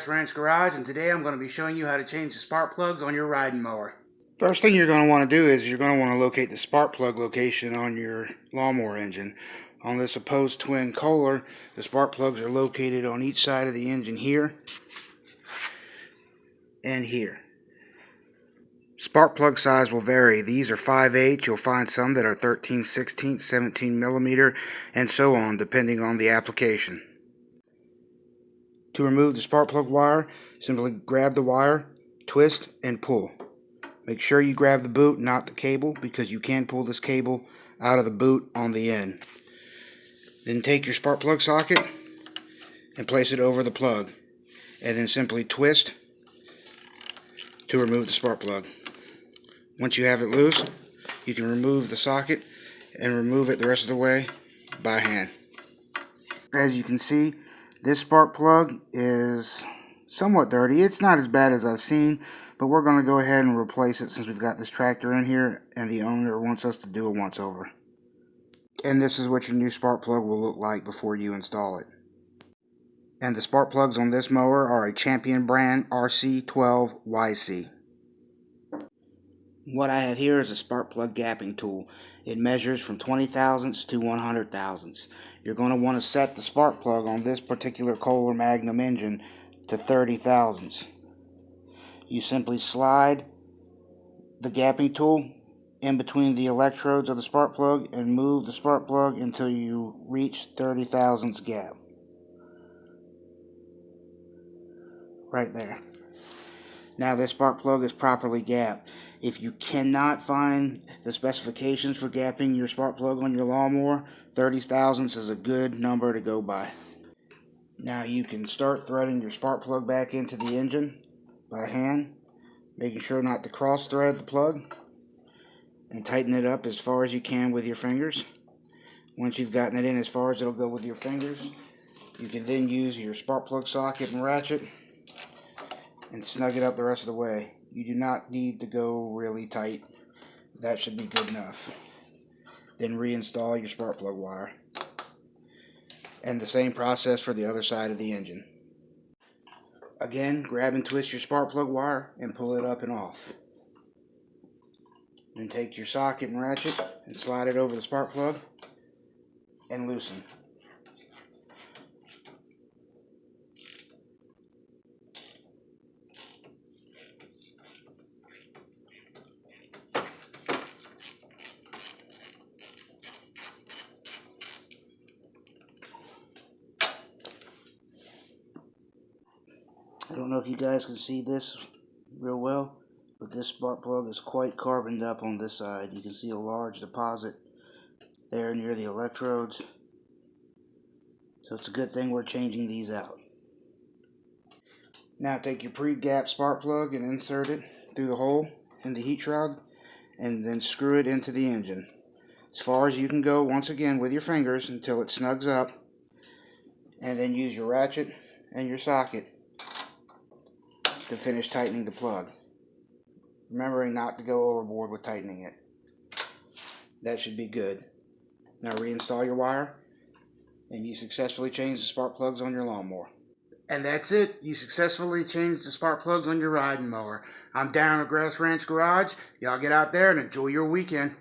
Grass Ranch Garage, and today I'm going to be showing you how to change the spark plugs on your riding mower. First thing you're going to want to do is you're going to want to locate the spark plug location on your lawnmower engine. On this opposed twin Kohler, the spark plugs are located on each side of the engine here and here. Spark plug size will vary. These are 5/8. You'll find some that are 13/16, 17 millimeter, and so on, depending on the application. To remove the spark plug wire, simply grab the wire, twist, and pull. Make sure you grab the boot, not the cable, because you can pull this cable out of the boot on the end. Then take your spark plug socket and place it over the plug, and then simply twist to remove the spark plug. Once you have it loose, you can remove the socket and remove it the rest of the way by hand. As you can see, this spark plug is somewhat dirty. It's not as bad as I've seen, but we're going to go ahead and replace it since we've got this tractor in here and the owner wants us to do a once over. And this is what your new spark plug will look like before you install it. And the spark plugs on this mower are a Champion brand RC12YC. What I have here is a spark plug gapping tool. It measures from 20 thousandths to 100 thousandths. You're going to want to set the spark plug on this particular Kohler Magnum engine to 30 thousandths. You simply slide the gapping tool in between the electrodes of the spark plug and move the spark plug until you reach 30 thousandths gap. Right there. Now this spark plug is properly gapped. If you cannot find the specifications for gapping your spark plug on your lawnmower, 30 thousandths is a good number to go by. Now you can start threading your spark plug back into the engine by hand, making sure not to cross thread the plug, and tighten it up as far as you can with your fingers. Once you've gotten it in as far as it'll go with your fingers, you can then use your spark plug socket and ratchet and snug it up the rest of the way. You do not need to go really tight. That should be good enough. Then reinstall your spark plug wire. And the same process for the other side of the engine. Again, grab and twist your spark plug wire and pull it up and off. Then take your socket and ratchet and slide it over the spark plug and loosen. I don't know if you guys can see this real well, but this spark plug is quite carboned up on this side. You can see a large deposit there near the electrodes. So it's a good thing we're changing these out. Now take your pre-gapped spark plug and insert it through the hole in the heat shroud and then screw it into the engine. As far as you can go once again with your fingers until it snugs up, and then use your ratchet and your socket to finish tightening the plug. Remembering not to go overboard with tightening it. That should be good. Now reinstall your wire and you successfully changed the spark plugs on your lawnmower. And that's it. You successfully changed the spark plugs on your riding mower. I'm down at Grass Ranch Garage. Y'all get out there and enjoy your weekend.